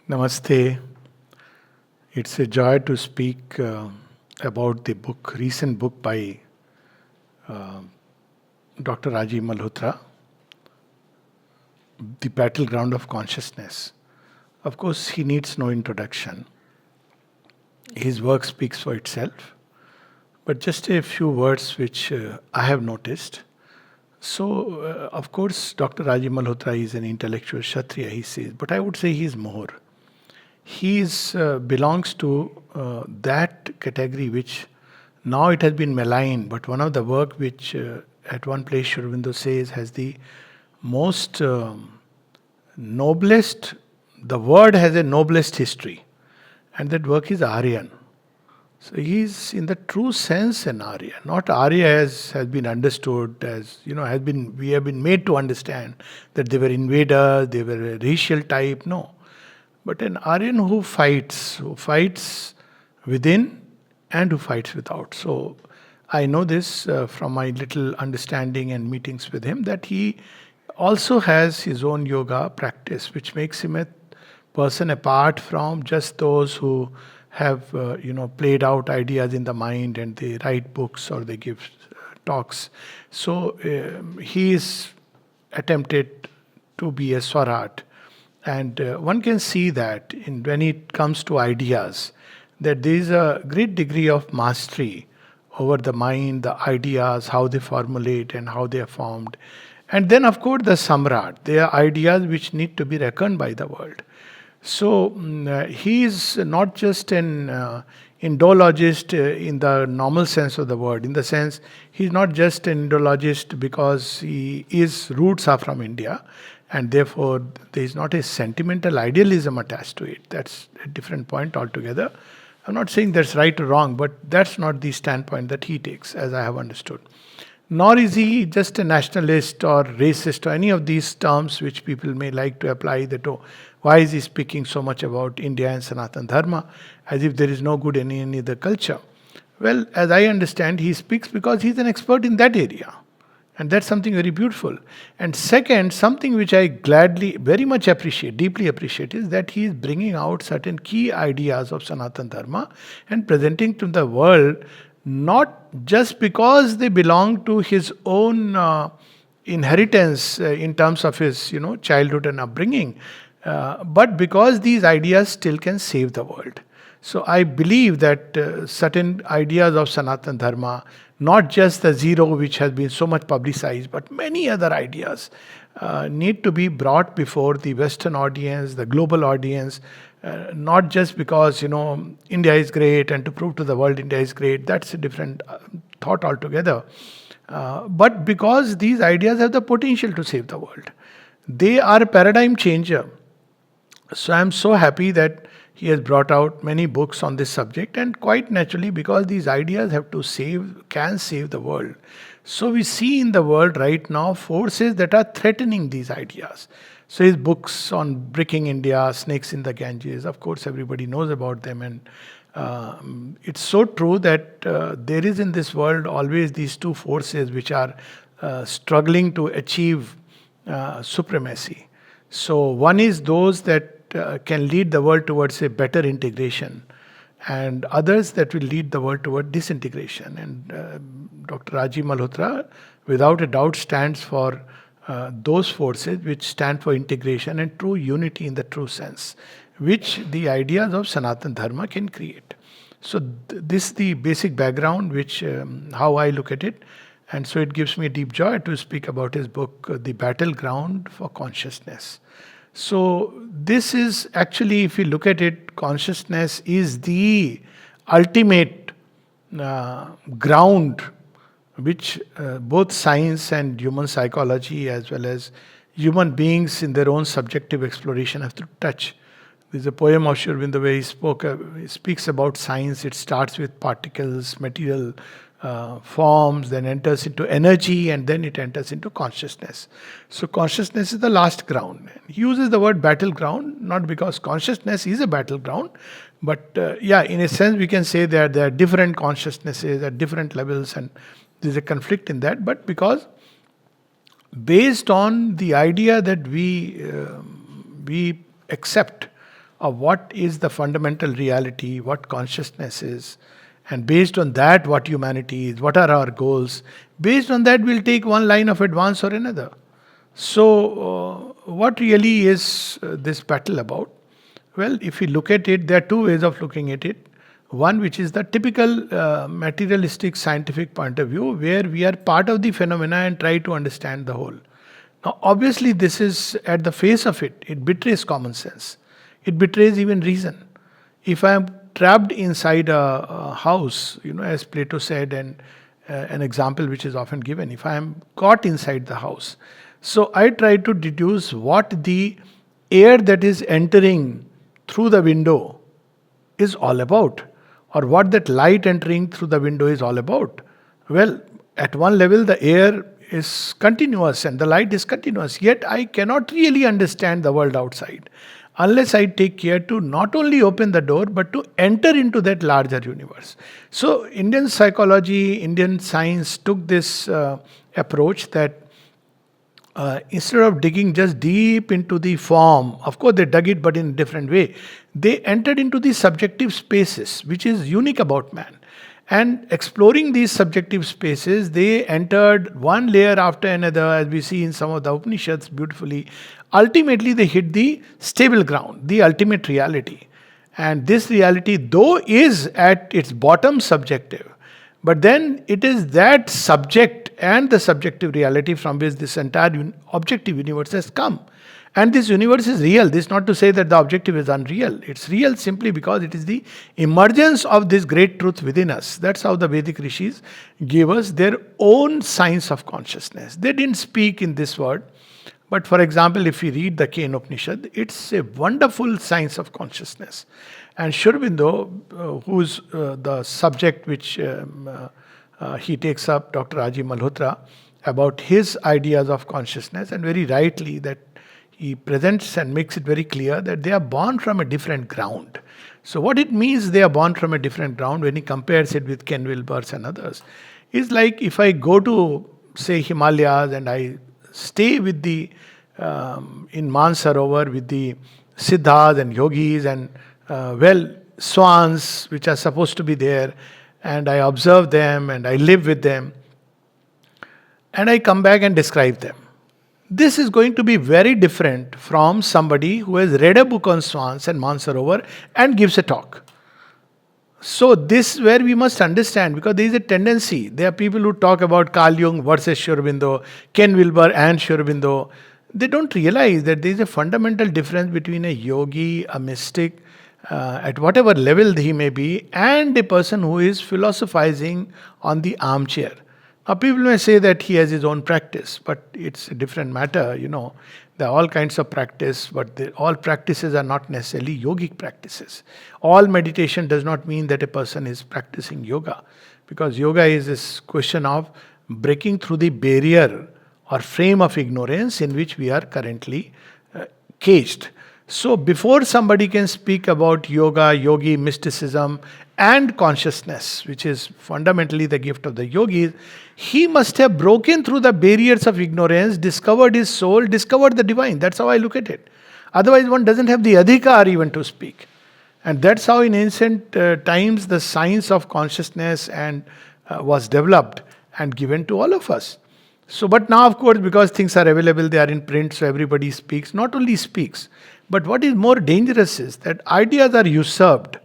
Namaste. It's a joy to speak about the recent book by Dr. Rajiv Malhotra, The Battleground of Consciousness. Of course, he needs no introduction. His work speaks for itself. But just a few words which I have noticed. Of course, Dr. Rajiv Malhotra is an intellectual Kshatriya, he says, but I would say he is more. Belongs to that category which now it has been maligned, but one of the work which at one place Sri Aurobindo says has the most noblest, the word has a noblest history, and that work is Aryan. So he is in the true sense an Arya, not Arya has been understood as, we have been made to understand that they were invaders, they were a racial type, no. But an Aryan who fights within and who fights without. So I know this from my little understanding and meetings with him, that he also has his own yoga practice, which makes him a person apart from just those who have played out ideas in the mind and they write books or they give talks. So he is attempted to be a Swarat. And one can see that when it comes to ideas, that there is a great degree of mastery over the mind, the ideas, how they formulate and how they are formed. And then, of course, the Samrat. They are ideas which need to be reckoned by the world. So he is not just an Indologist in the normal sense of the word. In the sense, he is not just an Indologist because his roots are from India, and therefore there is not a sentimental idealism attached to it. That's a different point altogether. I'm not saying that's right or wrong, but that's not the standpoint that he takes, as I have understood. Nor is he just a nationalist or racist or any of these terms which people may like to apply that, oh, why is he speaking so much about India and Sanatana Dharma as if there is no good in any other culture? Well, as I understand, he speaks because he's an expert in that area. And that's something very beautiful. And second, something which I gladly, very much appreciate, deeply appreciate, is that he is bringing out certain key ideas of Sanatana Dharma and presenting to the world, not just because they belong to his own inheritance in terms of his childhood and upbringing, but because these ideas still can save the world. So I believe that certain ideas of Sanatana Dharma, not just the zero which has been so much publicized, but many other ideas need to be brought before the Western audience, the global audience, not just because, India is great and to prove to the world India is great. That's a different thought altogether. But because these ideas have the potential to save the world. They are a paradigm changer. So I'm so happy that he has brought out many books on this subject, and quite naturally because these ideas can save the world. So we see in the world right now forces that are threatening these ideas. So his books on Breaking India, Snakes in the Ganges, of course everybody knows about them, and it's so true that there is in this world always these two forces which are struggling to achieve supremacy. So one is those that can lead the world towards a better integration, and others that will lead the world toward disintegration. And Dr. Rajiv Malhotra, without a doubt, stands for those forces which stand for integration and true unity in the true sense, which the ideas of Sanatana Dharma can create. So this is the basic background, which how I look at it. And so it gives me deep joy to speak about his book, The Battleground for Consciousness. So this is actually, if you look at it, consciousness is the ultimate ground which both science and human psychology as well as human beings in their own subjective exploration have to touch. There's a poem of Sri Aurobindo where he speaks about science. It starts with particles, material forms, then enters into energy, and then it enters into consciousness. So consciousness is the last ground. He uses the word battleground, not because consciousness is a battleground, but in a sense we can say that there are different consciousnesses at different levels, and there's a conflict in that, but because based on the idea that we accept of what is the fundamental reality, what consciousness is, and based on that, what humanity is, what are our goals. Based on that, we'll take one line of advance or another. So, what really is this battle about? Well, if we look at it, there are two ways of looking at it. One, which is the typical materialistic scientific point of view, where we are part of the phenomena and try to understand the whole. Now, obviously, this is at the face of it, it betrays common sense. It betrays even reason. If I am trapped inside a house, as Plato said, and an example which is often given, if I am caught inside the house, so I try to deduce what the air that is entering through the window is all about, or what that light entering through the window is all about. Well, at one level, the air is continuous and the light is continuous, yet I cannot really understand the world outside unless I take care to not only open the door but to enter into that larger universe. So, Indian psychology, Indian science took this approach that instead of digging just deep into the form, of course they dug it but in a different way, they entered into the subjective spaces, which is unique about man. And exploring these subjective spaces, they entered one layer after another, as we see in some of the Upanishads beautifully. Ultimately, they hit the stable ground, the ultimate reality. And this reality, though is at its bottom subjective, but then it is that subject and the subjective reality from which this entire objective universe has come. And this universe is real. This is not to say that the objective is unreal. It's real simply because it is the emergence of this great truth within us. That's how the Vedic rishis gave us their own science of consciousness. They didn't speak in this word. But for example, if we read the Ken Upanishad, it's a wonderful science of consciousness. And Sri Aurobindo, who's the subject which he takes up, Dr. Rajiv Malhotra, about his ideas of consciousness, and very rightly that he presents and makes it very clear that they are born from a different ground. So what it means they are born from a different ground, when he compares it with Ken Wilber and others, is like if I go to, say, Himalayas and I stay with the in Mansarovar with the Siddhas and Yogis and swans which are supposed to be there, and I observe them and I live with them, and I come back and describe them. This is going to be very different from somebody who has read a book on swans and Mansarovar and gives a talk. So this is where we must understand, because there is a tendency. There are people who talk about Carl Jung versus Sri Aurobindo, Ken Wilber and Sri Aurobindo. They don't realize that there is a fundamental difference between a yogi, a mystic, at whatever level he may be, and a person who is philosophizing on the armchair. Now, people may say that he has his own practice, but it's a different matter, There are all kinds of practice, but all practices are not necessarily yogic practices. All meditation does not mean that a person is practicing yoga, because yoga is this question of breaking through the barrier or frame of ignorance in which we are currently caged. So before somebody can speak about yoga, yogi, mysticism and consciousness, which is fundamentally the gift of the yogis, he must have broken through the barriers of ignorance, discovered his soul, discovered the divine. That's how I look at it. Otherwise one doesn't have the adhikar even to speak. And that's how in ancient times the science of consciousness was developed and given to all of us. So, but now of course, because things are available, they are in print, so everybody speaks. Not only speaks, but what is more dangerous is that ideas are usurped.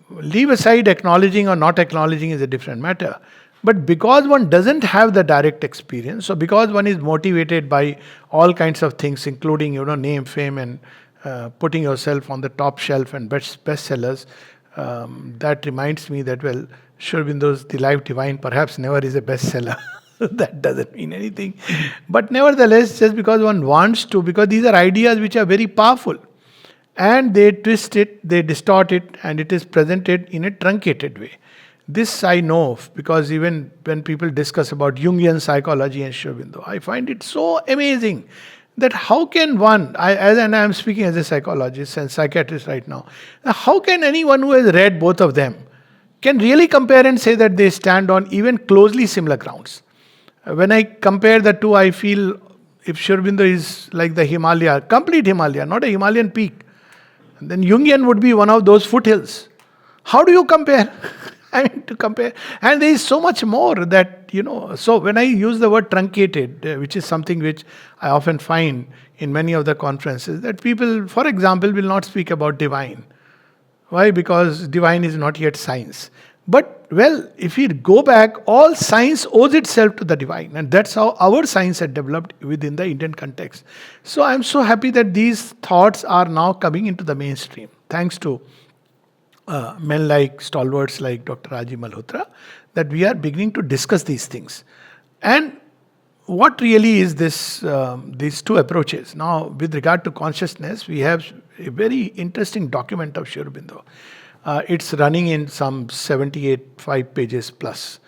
Leave aside acknowledging or not acknowledging is a different matter. But because one doesn't have the direct experience, so because one is motivated by all kinds of things, including name, fame, and putting yourself on the top shelf and bestsellers, that reminds me that Sri Aurobindo's The Life Divine perhaps never is a bestseller. That doesn't mean anything. But nevertheless, just because one wants to, because these are ideas which are very powerful, and they twist it, they distort it, and it is presented in a truncated way. This I know because even when people discuss about Jungian psychology and Sri Aurobindo, I find it so amazing that how can one, I am speaking as a psychologist and psychiatrist right now, how can anyone who has read both of them can really compare and say that they stand on even closely similar grounds? When I compare the two, I feel if Sri Aurobindo is like the Himalaya, complete Himalaya, not a Himalayan peak, And then Jungian would be one of those foothills. How do you compare? I mean, to compare. And there is so much more that, so when I use the word truncated, which is something which I often find in many of the conferences, that people, for example, will not speak about divine. Why? Because divine is not yet science. But, well, if we go back, all science owes itself to the divine. And that's how our science had developed within the Indian context. So I'm so happy that these thoughts are now coming into the mainstream. Thanks to men like stalwarts like Dr. Rajiv Malhotra, that we are beginning to discuss these things. And what really is this? These two approaches. Now, with regard to consciousness, we have a very interesting document of Sri Aurobindo. It's running in some 5 pages plus.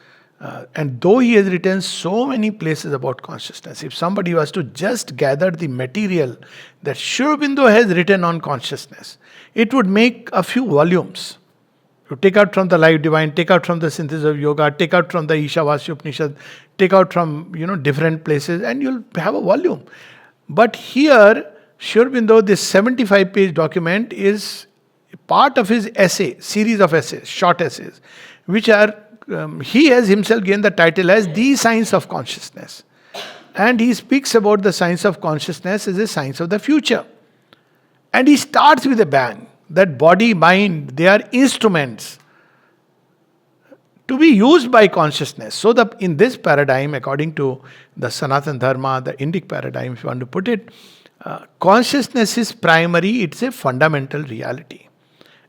And though he has written so many places about consciousness, if somebody was to just gather the material that Sri Aurobindo has written on consciousness, it would make a few volumes. You take out from the Life Divine, take out from the Synthesis of Yoga, take out from the Ishavasya Upanishad, take out from different places, and you'll have a volume. But here, Sri Aurobindo, this 75-page document is part of his essay, series of essays, short essays, which are, he has himself given the title as The Science of Consciousness. And he speaks about the science of consciousness as a science of the future. And he starts with a bang, that body, mind, they are instruments to be used by consciousness. So in this paradigm, according to the Sanatana Dharma, the Indic paradigm, if you want to put it, consciousness is primary, it's a fundamental reality.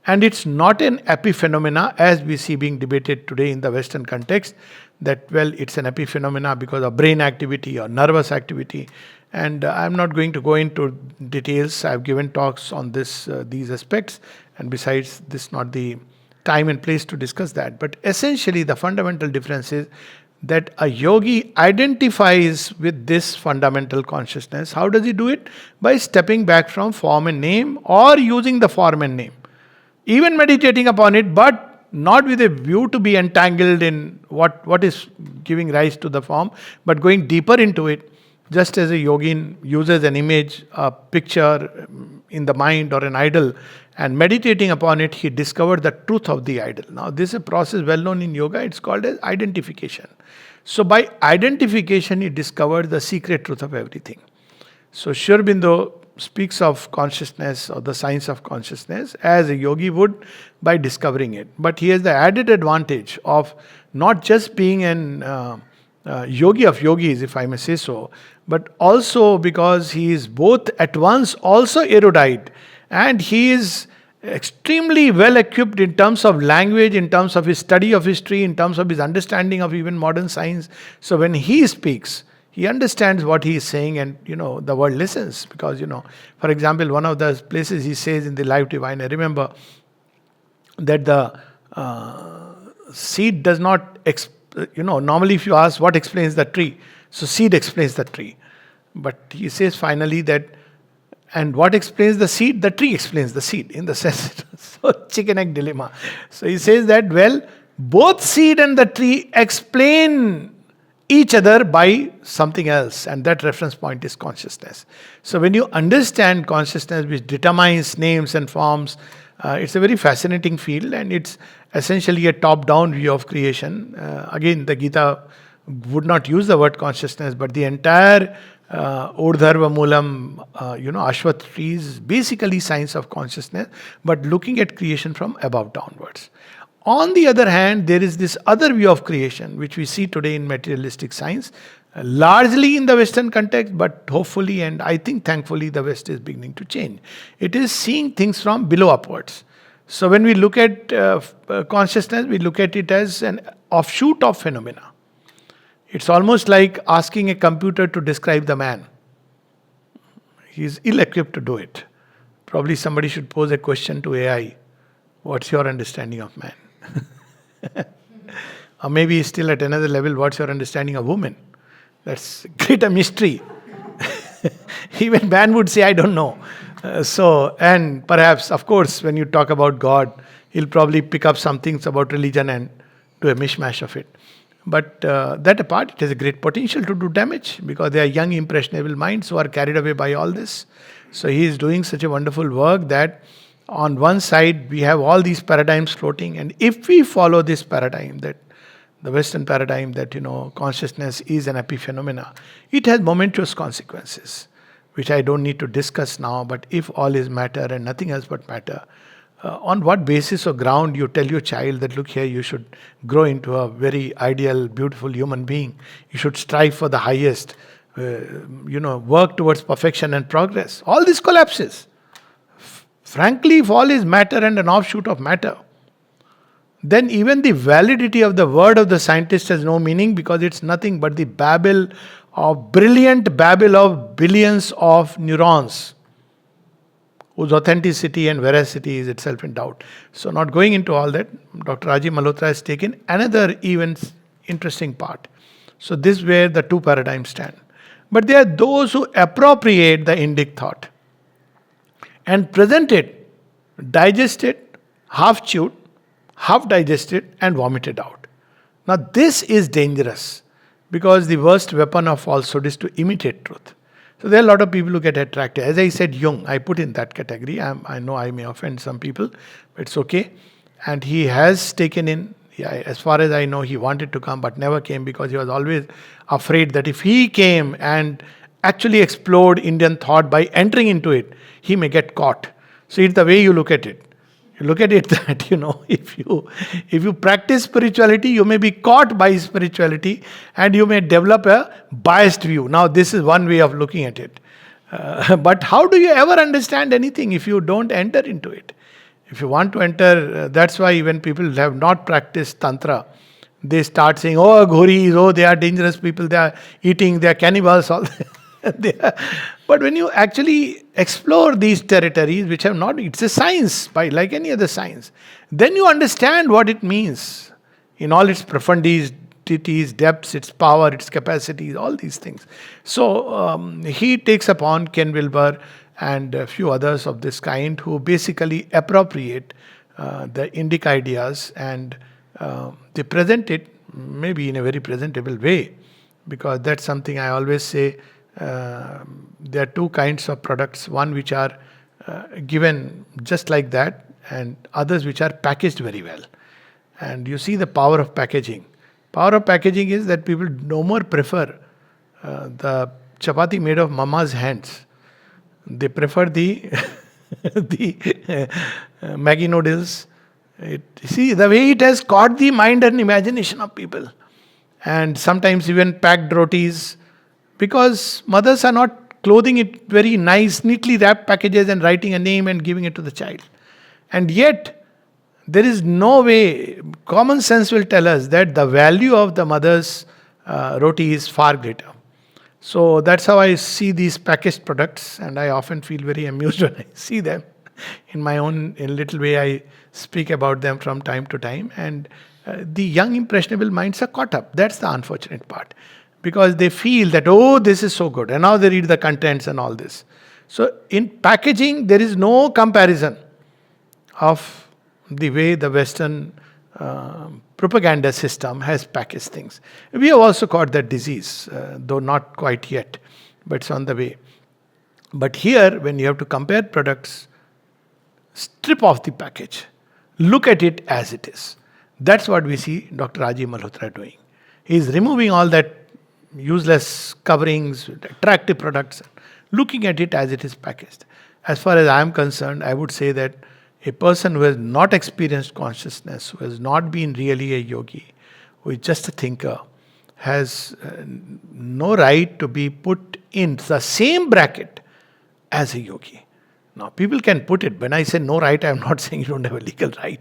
And it's not an epiphenomena as we see being debated today in the Western context, that, well, it's an epiphenomena because of brain activity or nervous activity. And I'm not going to go into details. I've given talks on these aspects. And besides, this is not the time and place to discuss that. But essentially, the fundamental difference is that a yogi identifies with this fundamental consciousness. How does he do it? By stepping back from form and name, or using the form and name. Even meditating upon it, but not with a view to be entangled in what is giving rise to the form, but going deeper into it, just as a yogin uses an image, a picture in the mind or an idol, and meditating upon it, he discovered the truth of the idol. Now, this is a process well known in yoga, it's called as identification. So, by identification, he discovered the secret truth of everything. So, Sri Aurobindo speaks of consciousness or the science of consciousness as a yogi would by discovering it. But he has the added advantage of not just being an yogi of yogis, if I may say so, but also because he is both at once also erudite, and he is extremely well equipped in terms of language, in terms of his study of history, in terms of his understanding of even modern science. So when he speaks, he understands what he is saying, and the world listens. Because for example, one of the places he says in the Life Divine, I remember that the seed does not normally if you ask what explains the tree, so seed explains the tree. But he says finally that, and what explains the seed? The tree explains the seed, in the sense. So chicken egg dilemma. So he says that, well, both seed and the tree explain each other by something else, and that reference point is consciousness. So when you understand consciousness, which determines names and forms, it's a very fascinating field, and it's essentially a top-down view of creation. Again, the Gita would not use the word consciousness, but the entire Urdharva Moolam, Ashwat tree is basically science of consciousness, but looking at creation from above downwards. On the other hand, there is this other view of creation, which we see today in materialistic science, largely in the Western context, but hopefully, and I think thankfully, the West is beginning to change. It is seeing things from below upwards. So when we look at consciousness, we look at it as an offshoot of phenomena. It's almost like asking a computer to describe the man. He is ill-equipped to do it. Probably somebody should pose a question to AI. What's your understanding of man? Or maybe still at another level, what's your understanding of woman? That's great a mystery. Even man would say, I don't know. And perhaps, of course, when you talk about God, he'll probably pick up some things about religion and do a mishmash of it. But that apart, it has a great potential to do damage, because they are young, impressionable minds who are carried away by all this. So he is doing such a wonderful work that On one side, we have all these paradigms floating, and if we follow this paradigm, that the Western paradigm that consciousness is an epiphenomena, it has momentous consequences, which I don't need to discuss now. But if all is matter and nothing else but matter, on what basis or ground you tell your child that, look here, you should grow into a very ideal, beautiful human being. You should strive for the highest, work towards perfection and progress. All this collapses. Frankly, if all is matter and an offshoot of matter, then even the validity of the word of the scientist has no meaning, because it's nothing but the brilliant babble of billions of neurons, whose authenticity and veracity is itself in doubt. So, not going into all that, Dr. Rajiv Malhotra has taken another even interesting part. So, this is where the two paradigms stand. But there are those who appropriate the Indic thought and present it, digest it, half chewed, half digested, and vomited out. Now, this is dangerous, because the worst weapon of falsehood is to imitate truth. So there are a lot of people who get attracted. As I said, Jung, I put in that category. I know I may offend some people, but it's okay. And he has taken in, as far as I know, he wanted to come but never came, because he was always afraid that if he came and actually explored Indian thought by entering into it, he may get caught. So it's the way you look at it. You look at it that, if you practice spirituality, you may be caught by spirituality and you may develop a biased view. Now, this is one way of looking at it. But how do you ever understand anything if you don't enter into it? If you want to enter, that's why when people have not practiced Tantra, they start saying, oh, Ghoris, they are dangerous people, they are eating, they are cannibals, all But when you actually explore these territories, which have not, it's a science, like any other science, then you understand what it means in all its profundities, depths, its power, its capacities, all these things. So he takes upon Ken Wilber and a few others of this kind, who basically appropriate the Indic ideas, and they present it maybe in a very presentable way, because that's something I always say. There are two kinds of products, one which are given just like that, and others which are packaged very well. And you see the power of packaging. Power of packaging is that people no more prefer the chapati made of mama's hands. They prefer the Maggi noodles. See the way it has caught the mind and imagination of people. And sometimes even packed rotis, because mothers are not clothing it very nice, neatly wrapped packages and writing a name and giving it to the child. And yet, there is no way, common sense will tell us that the value of the mother's roti is far greater. So that's how I see these packaged products, and I often feel very amused when I see them. In my own little way, I speak about them from time to time, and the young impressionable minds are caught up. That's the unfortunate part. Because they feel that, oh, this is so good. And now they read the contents and all this. So in packaging, there is no comparison of the way the Western propaganda system has packaged things. We have also caught that disease, though not quite yet, but it's on the way. But here, when you have to compare products, strip off the package. Look at it as it is. That's what we see Dr. Rajiv Malhotra doing. He is removing all that useless coverings, attractive products, looking at it as it is packaged. As far as I am concerned, I would say that a person who has not experienced consciousness, who has not been really a yogi, who is just a thinker, has no right to be put in the same bracket as a yogi. Now, people can put it. When I say no right, I am not saying you don't have a legal right.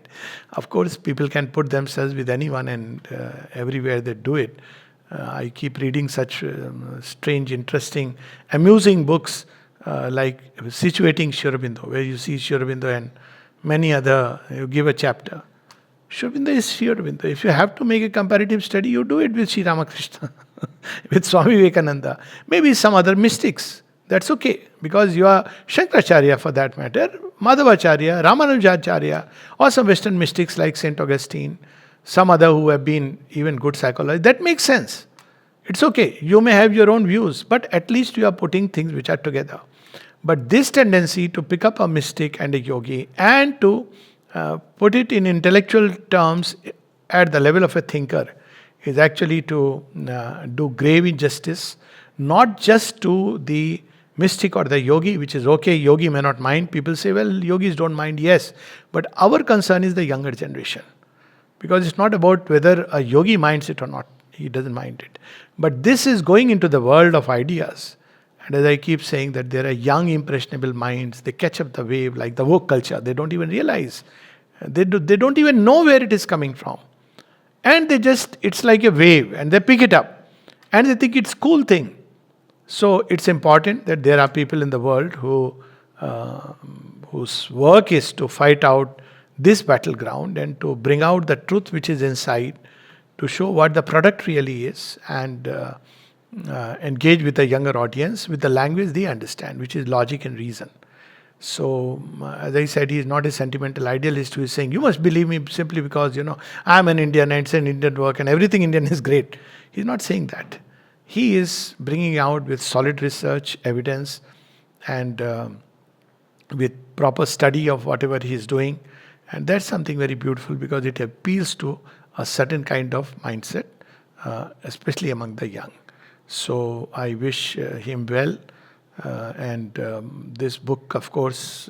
Of course, people can put themselves with anyone, and everywhere they do it. I keep reading such strange, interesting, amusing books like Situating Sri Aurobindo, where you see Sri Aurobindo and many other, you give a chapter. Sri Aurobindo is Sri Aurobindo. If you have to make a comparative study, you do it with Sri Ramakrishna, with Swami Vivekananda, maybe some other mystics. That's okay, because you are Shankaracharya for that matter, Madhavacharya, Ramanujacharya, or some Western mystics like St. Augustine, some other who have been even good psychologists. That makes sense. It's okay. You may have your own views, but at least you are putting things which are together. But this tendency to pick up a mystic and a yogi and to put it in intellectual terms at the level of a thinker is actually to do grave injustice, not just to the mystic or the yogi, which is okay, yogi may not mind. People say, well, yogis don't mind, yes. But our concern is the younger generation. Because it's not about whether a yogi minds it or not. He doesn't mind it. But this is going into the world of ideas. And as I keep saying that there are young impressionable minds, they catch up the wave like the woke culture. They don't even realize. They don't even know where it is coming from. And it's like a wave and they pick it up. And they think it's a cool thing. So it's important that there are people in the world whose work is to fight out this battleground and to bring out the truth which is inside, to show what the product really is, and engage with the younger audience with the language they understand, which is logic and reason. So, as I said, he is not a sentimental idealist who is saying, you must believe me simply because, I'm an Indian and it's an Indian work and everything Indian is great. He's not saying that. He is bringing out with solid research, evidence, and with proper study of whatever he is doing. And that's something very beautiful because it appeals to a certain kind of mindset, especially among the young. So I wish him well. And this book, of course,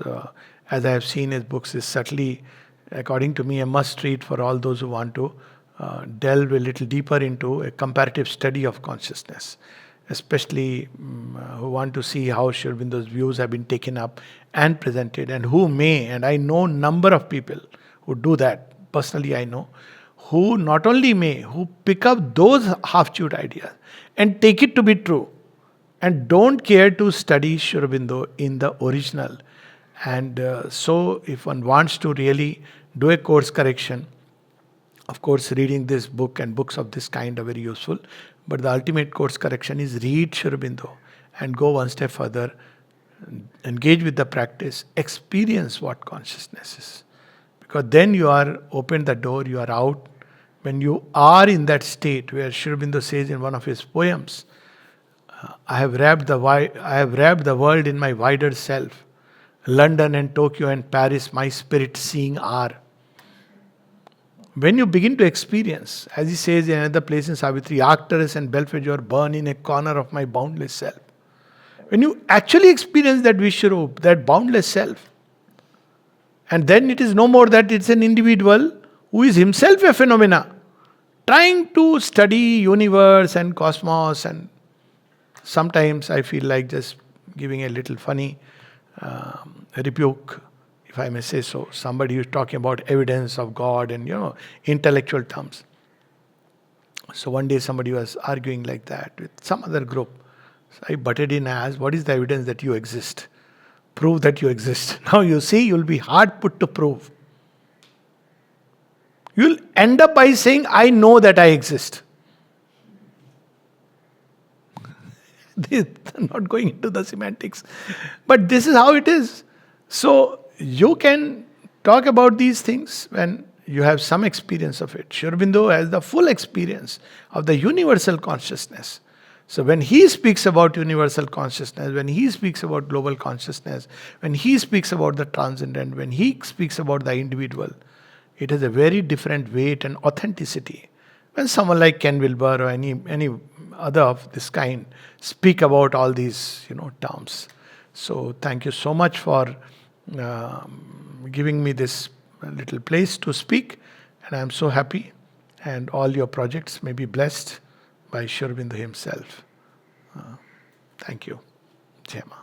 as I have seen his books, is certainly, according to me, a must-read for all those who want to delve a little deeper into a comparative study of consciousness, especially who want to see how Sri Aurobindo's views have been taken up and presented, and who may, and I know number of people who do that, personally I know, who not only may, who pick up those half-chewed ideas and take it to be true, and don't care to study Sri Aurobindo in the original. And so if one wants to really do a course correction, of course reading this book and books of this kind are very useful, but the ultimate course correction is read Sri Aurobindo and go one step further, engage with the practice, experience what consciousness is. Because then you are opened the door, you are out. When you are in that state where Sri Aurobindo says in one of his poems, I have wrapped the world in my wider self. London and Tokyo and Paris, my spirit seeing are. When you begin to experience, as he says in another place in Savitri, Arcturus and Belvedere burn in a corner of my boundless self. When you actually experience that Vishwarup, that boundless self, and then it is no more that it's an individual who is himself a phenomena, trying to study universe and cosmos, and sometimes I feel like just giving a little funny rebuke, if I may say so. Somebody who is talking about evidence of God and intellectual terms. So one day somebody was arguing like that with some other group. So I butted in and asked, what is the evidence that you exist? Prove that you exist. Now you see, you'll be hard put to prove. You'll end up by saying, I know that I exist. They're not going into the semantics. But this is how it is. So you can talk about these things when you have some experience of it. Sri Aurobindo has the full experience of the universal consciousness. So when he speaks about universal consciousness, when he speaks about global consciousness, when he speaks about the transcendent, when he speaks about the individual, it has a very different weight and authenticity. When someone like Ken Wilber or any other of this kind speak about all these terms. So thank you so much for giving me this little place to speak, and I am so happy, and all your projects may be blessed by Sri Aurobindo himself. Thank you. Jai Ma.